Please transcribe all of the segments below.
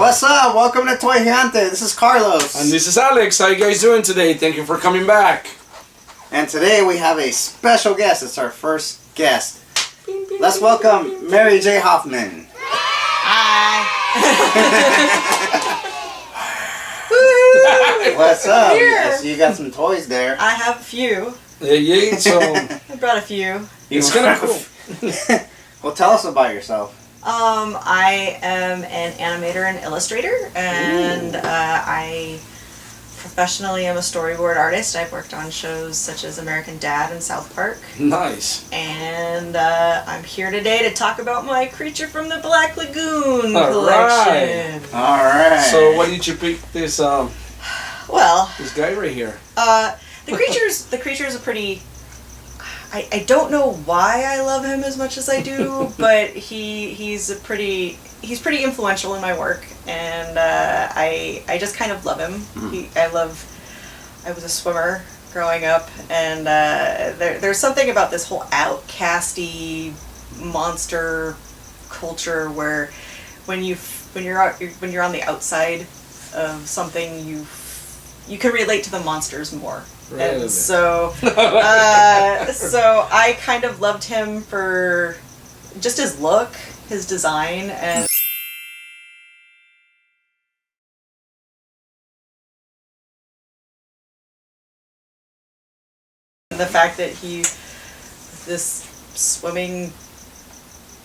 What's up? Welcome to Toy Gigante. This is Carlos. And this is Alex. How you guys doing today? Thank you for coming back. And today we have a special guest. It's our first guest. Let's welcome Mary J. Hoffman. Hi. What's up? Here. So you got some toys there. I have a few. Yeah, so I brought a few. it's kind of cool. Well, tell us about yourself. I am an animator and illustrator, and I professionally am a storyboard artist. I've worked on shows such as American Dad and South Park. Nice. And I'm here today to talk about my Creature from the Black Lagoon All collection. All right. So why did you pick this Well, this guy right here? the creature's a pretty. I don't know why I love him as much as I do, but he's pretty influential in my work, and I just kind of love him. I was a swimmer growing up, and there's something about this whole outcasty monster culture where when you're on the outside of something, you can relate to the monsters more. Really? And so I kind of loved him for just his look, his design, and the fact that he's this swimming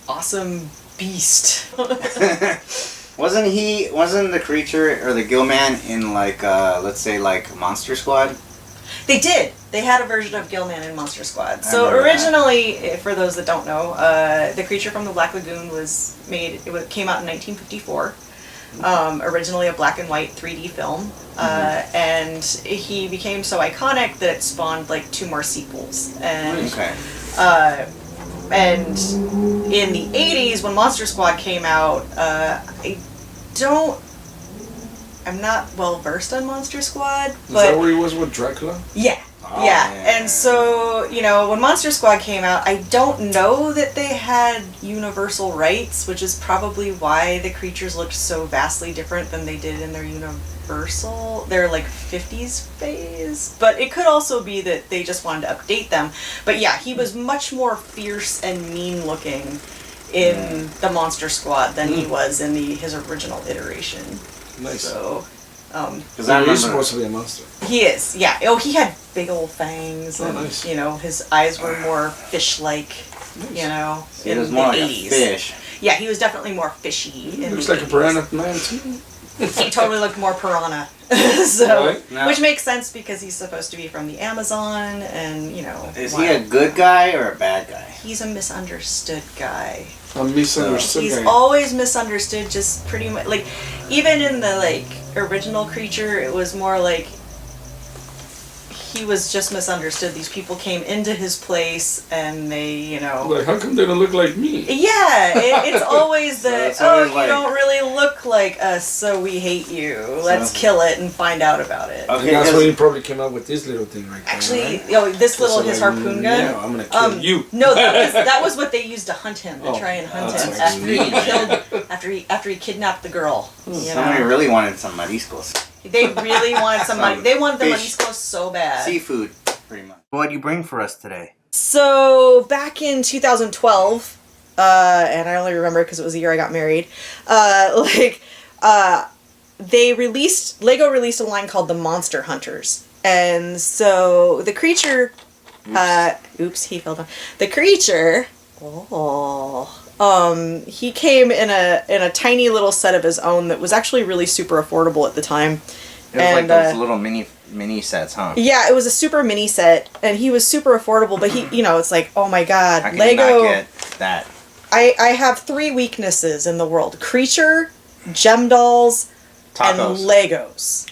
awesome beast. Wasn't the creature or the Gillman in let's say Monster Squad? They did. They had a version of Gillman in Monster Squad. So originally, for those that don't know, the Creature from the Black Lagoon came out in 1954. Originally a black and white 3D film, and he became so iconic that it spawned like 2 more sequels. And and in the 80s, when Monster Squad came out, I'm not well versed on Monster Squad, but Is that where he was with Dracula? Yeah. Oh, yeah. And so, when Monster Squad came out, I don't know that they had universal rights, which is probably why the creatures looked so vastly different than they did in their their 50s phase. But it could also be that they just wanted to update them. But yeah, he was much more fierce and mean looking in the Monster Squad than he was in his original iteration. Nice. So, he's supposed to be a monster. He is, yeah. Oh, he had big old fangs, and nice. His eyes were more fish-like. Nice. In was more the like 80s. a fish. Yeah, he was definitely more fishy. Looks like a piranha man too. He totally looked more piranha. Which makes sense because he's supposed to be from the Amazon, and Is he a good guy or a bad guy? He's a misunderstood guy. A misunderstood He's guy. always misunderstood, just pretty much even in the original creature, it was more like he was just misunderstood. These people came into his place and they, Like, how come they don't look like me? Yeah, it's always the, So you don't really look like us, so we hate you. Let's kill it and find out about it. Okay, And that's when he probably came up with this little thing right there. Actually, right? his harpoon gun. Yeah, I'm gonna kill you. No, that was what they used to hunt him, to try and hunt him that's after he kidnapped the girl. Somebody really wanted some mariscos. They really wanted some money. They wanted the mariscos so bad. Seafood, pretty much. What do you bring for us today? So back in 2012, and I only remember because it was the year I got married. Lego released a line called the Monster Hunters, and so the creature. He fell down. The creature. He came in a tiny little set of his own that was actually really super affordable at the time. It was like those little mini sets, huh? Yeah, it was a super mini set, and he was super affordable. But he, it's like, oh my god, I can Lego. not get that. I have 3 weaknesses in the world: creature, gem dolls, Tacos. and Legos.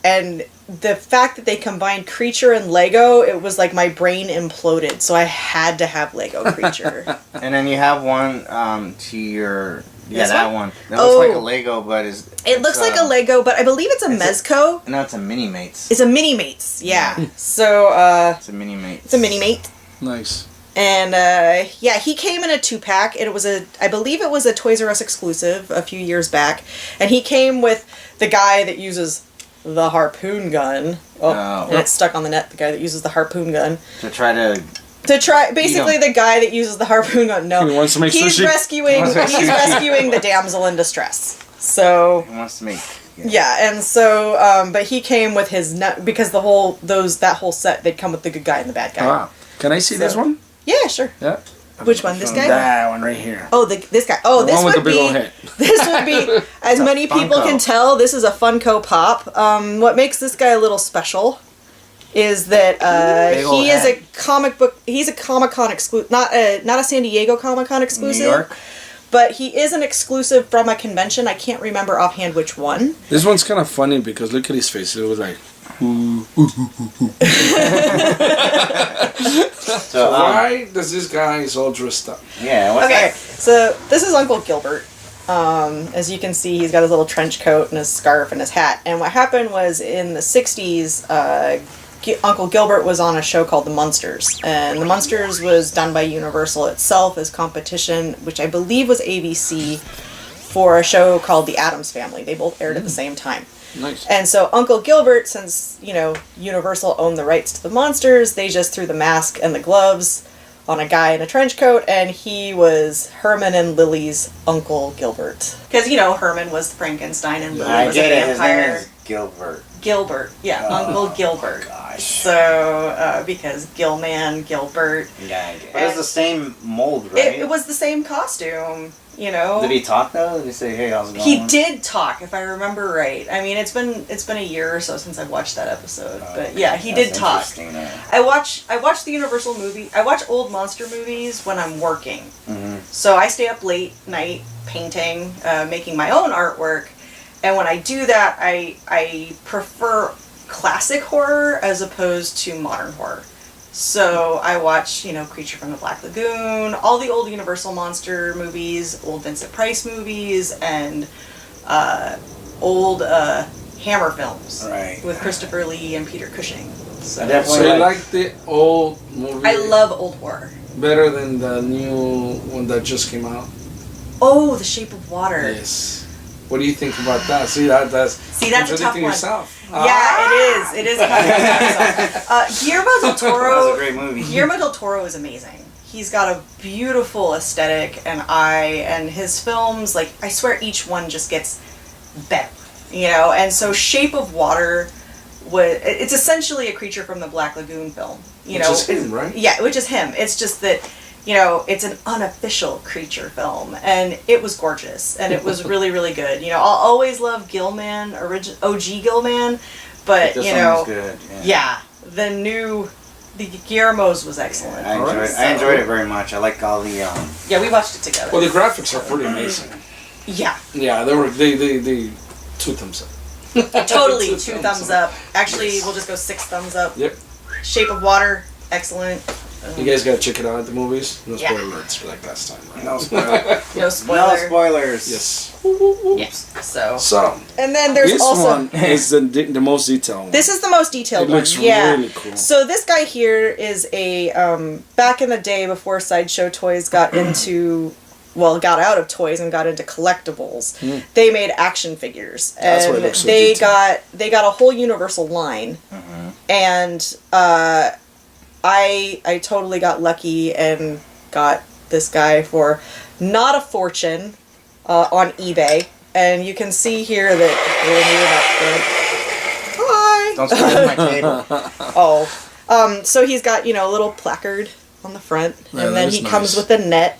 and the fact that they combined creature and Lego, it was like my brain imploded. So I had to have Lego creature. And then you have one to your This that one. That looks like a Lego, but it looks like a Lego, but I believe it's a Mezco. No, it's a Mini Mates. It's a Mini Mates. Yeah. So it's a Mini Mates. It's a Mini Mate. Nice. And yeah, he came in a 2-pack. It was I believe it was a Toys R Us exclusive a few years back, and he came with the guy that uses the harpoon gun. And it's stuck on the net. The guy that uses the harpoon gun to try basically the guy that uses the harpoon gun. No, he wants to make he's sushi. rescuing the damsel in distress. So He wants to make. yeah, and so but he came with his nut because that whole set they'd come with the good guy and the bad guy. Ah, can I see this one? Yeah, sure. Yeah. Which one? This guy? That one right here. Oh, this guy. Oh, The this one with would the big be. old head. This would be, as many people Funko. can tell, this is a Funko Pop. What makes this guy a little special is that Big old he is head. a comic book. He's a Comic-Con exclusive, not a San Diego Comic-Con exclusive. New York. But he is an exclusive from a convention. I can't remember offhand which one. This one's kind of funny because look at his face. It was like. So Why does this guy is all dressed up? yeah. What's Okay, that? so this is Uncle Gilbert. As you can see, he's got his little trench coat and his scarf and his hat. And what happened was in the 60s, Uncle Gilbert was on a show called The Munsters. And The Munsters was done by Universal itself as competition, which I believe was ABC, for a show called The Addams Family. They both aired at the same time. Nice. And so Uncle Gilbert, since, Universal owned the rights to the monsters, they just threw the mask and the gloves on a guy in a trench coat, and he was Herman and Lily's Uncle Gilbert. Because, Herman was Frankenstein and Lily I was get a it. His name vampire. is Gilbert. Gilbert, yeah, Uncle Gilbert. Gosh. So, because Gilman, Gilbert. Yeah. But it's the same mold, right? It was the same costume, Did he talk though? Did he say, "Hey, how's it going?" He did talk, if I remember right. I mean, it's been a year or so since I've watched that episode, but yeah, he did talk. I watch the Universal movie. I watch old monster movies when I'm working, so I stay up late night painting, making my own artwork, and when I do that, I prefer classic horror as opposed to modern horror. So I watch, Creature from the Black Lagoon, all the old Universal monster movies, old Vincent Price movies, and old Hammer films with Christopher Lee and Peter Cushing. So So you like the old movie? I love old horror. Better than the new one that just came out. Oh, The Shape of Water. Yes. What do you think about that? See, that's a tough contradicting one. yourself. Yeah, it is. It is. Guillermo del That Toro. was a great movie. Guillermo del Toro is amazing. He's got a beautiful aesthetic and eye, and his films, like, I swear each one just gets better, and so Shape of Water it's essentially a Creature from the Black Lagoon film, Which is him, right? Yeah, which is him. It's just that, it's an unofficial creature film, and it was gorgeous, and it was really, really good. I'll always love Gilman, OG Gilman, but, This one was good. yeah, the Guillermo's was excellent. I enjoyed it very much. I like all the Yeah, we watched it together. Well, the graphics are pretty amazing. Yeah, Yeah, they 2 thumbs up. totally. 2 2 thumbs up. Actually, we'll just go 6 thumbs up. Yep. Shape of Water, excellent. You guys gotta check it out at the movies. No Yeah. spoiler alerts like last time, right? no spoilers. No spoiler. No spoilers. Yes. Yes. So. So And then there's this also. one is the most detailed one. This is the most detailed It looks one. Yeah. really cool. So this guy here is a back in the day before Sideshow Toys got out of toys and got into collectibles. They made action figures, That's why and it looks so they detailed. got a whole Universal line, and I totally got lucky and got this guy for not a fortune on eBay, and you can see here that hi. Don't spoil my table. Oh, so he's got, a little placard on the front, Yeah, and that then is he comes nice. with a net,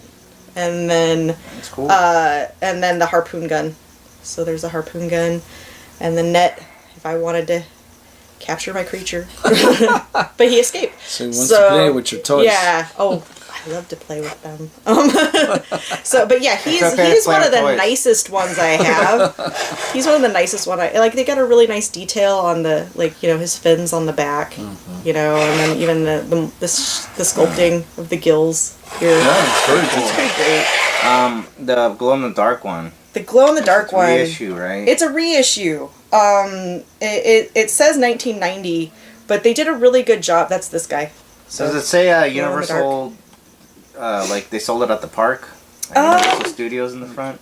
and then That's cool. and then the harpoon gun. So there's a harpoon gun, and the net. If I wanted to capture my creature, but he escaped. So he wants to play with your toys. Yeah. Oh, I love to play with them. But yeah, he's okay to he's play one of with the toys. nicest ones I have. He's one of the nicest one I like. They got a really nice detail on the his fins on the back, and then even the sculpting of the gills here. Yeah, it's very cool. It's pretty great. The glow in the dark one. The glow in the dark one. Reissue, right? It's a reissue. It says 1990, but they did a really good job. That's this guy. Does it say in the Universal like they sold it at the park? Universal Studios in the front?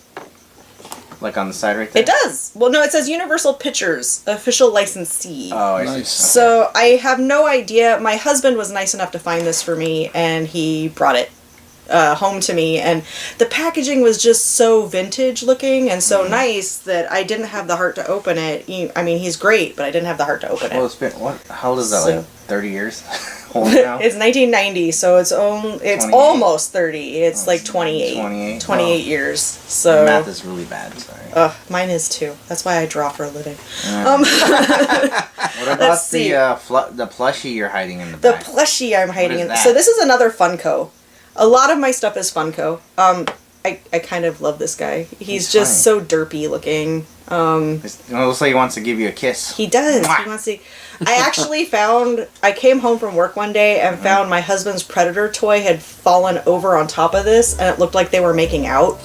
Like on the side right there? It does. Well, no, it says Universal Pictures, official licensee. Oh, I Nice. see. Okay. So I have no idea. My husband was nice enough to find this for me, and he brought it home to me. And the packaging was just so vintage looking and so nice that I didn't have the heart to open it. I mean, he's great, but I didn't have the heart to open Well, it. it's been, what? How old is that? So- Like 30 years? Old now? It's 1990, so it's 28. almost 30. It's like 28. 28. 28 years. So Math is really bad, sorry. mine is too. That's why I draw for a living. What about let's see. the plushie you're hiding in the The back? plushie I'm hiding is in. that? So this is another Funko. A lot of my stuff is Funko. I kind of love this guy. He's just so derpy looking. It looks like he wants to give you a kiss. He does. Mwah. He wants to. I actually I came home from work one day and found my husband's Predator toy had fallen over on top of this, and it looked like they were making out.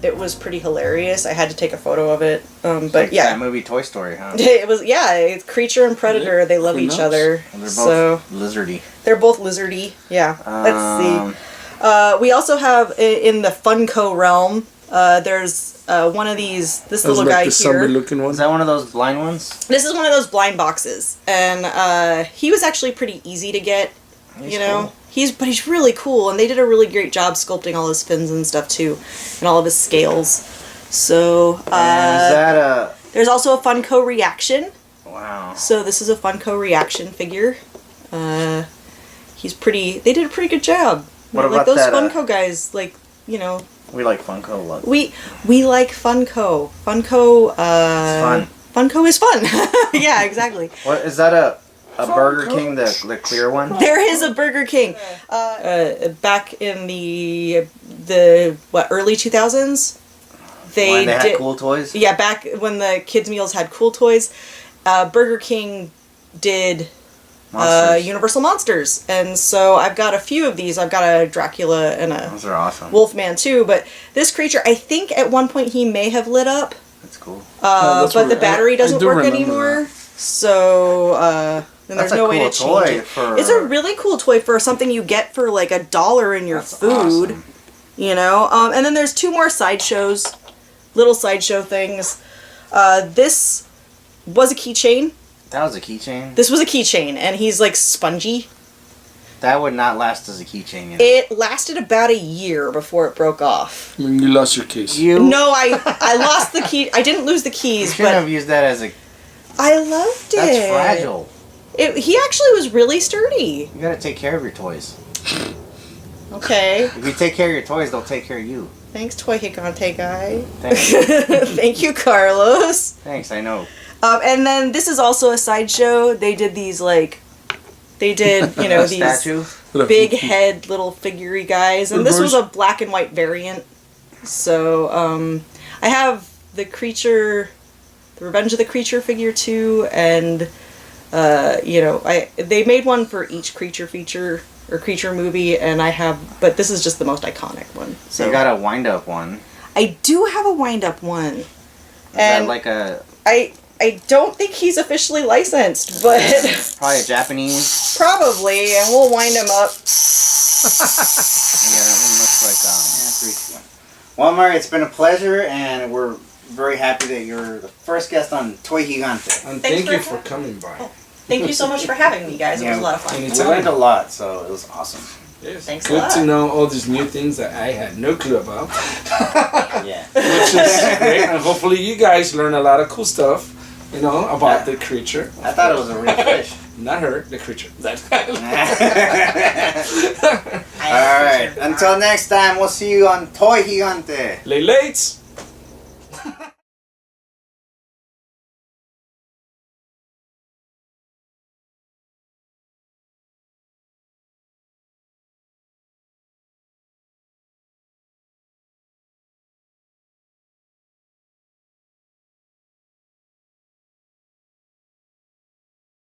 It was pretty hilarious. I had to take a photo of it. But Like yeah, that movie Toy Story, huh? it was it's Creature and Predator. They love Who each knows? other. They're both So lizardy. they're both lizardy. Yeah. Let's see. We also have in the Funko realm. There's one of these. This little guy the zombie here. looking one. Is that one of those blind ones? This is one of those blind boxes, and he was actually pretty easy to get. He's you know, cool. he's really cool, and they did a really great job sculpting all his fins and stuff too, and all of his scales. So And is that there's also a Funko reaction. wow. So this is a Funko reaction figure. He's pretty. They did a pretty good job. What like about those that, Funko guys? Like you know, We like Funko. Look. we like Funko. Funko. It's fun. Funko is fun. Yeah, exactly. What is that a Burger King, the clear one? There is a Burger King. Back in the early 2000s, When they had did cool toys? yeah, back when the kids meals had cool toys. Burger King did Munsters. Universal Monsters, and so I've got a few of these. I've got a Dracula and a Those are awesome. Wolfman too. But this creature, I think at one point he may have lit up, That's cool. that's but the what- battery I doesn't do work remember anymore. So then there's That's a no way cool to toy change it. for- It's a really cool toy for something you get for like $1 in your That's food. awesome. You know, and then there's two more sideshows, little sideshow things. This was a keychain. That was a keychain? This was a keychain, and he's like spongy. That would not last as a keychain. You know? It lasted about a year before it broke off. I mean, you lost your case. No, I lost the key. I didn't lose the You keys, shouldn't but have used that as a... I loved it. That's fragile. He actually was really sturdy. You gotta take care of your toys. Okay. If you take care of your toys, they'll take care of you. Thanks, Toy Gigante guy. Thanks. Thank you, Carlos. Thanks, I know. And then this is also a sideshow. They did these you know, A these statue? big head little figurey guys, and this was a black and white variant. So I have the Creature, the Revenge of the Creature figure too, and you know, they made one for each Creature feature or Creature movie, and but this is just the most iconic one. So you got a wind-up one. I do have a wind-up one. Is that like a... I don't think he's officially licensed, but Probably a Japanese? probably, and we'll wind him up. Yeah, that one looks like... 3, 2, 1. Well, Murray, it's been a pleasure, and we're very happy that you're the first guest on Toy Gigante. And Thanks thank you for for coming by. Thank you so much for having me, guys. It was a lot of fun. We Anytime. learned a lot, so it was awesome. Yes. Thanks a Good lot. to know all these new things that I had no clue about. Yeah. Which is great. And hopefully you guys learn a lot of cool stuff, you know, about the creature. I thought it was a real fish. Not her, the creature. Alright, until next time, we'll see you on Toy Gigante. Lay lates.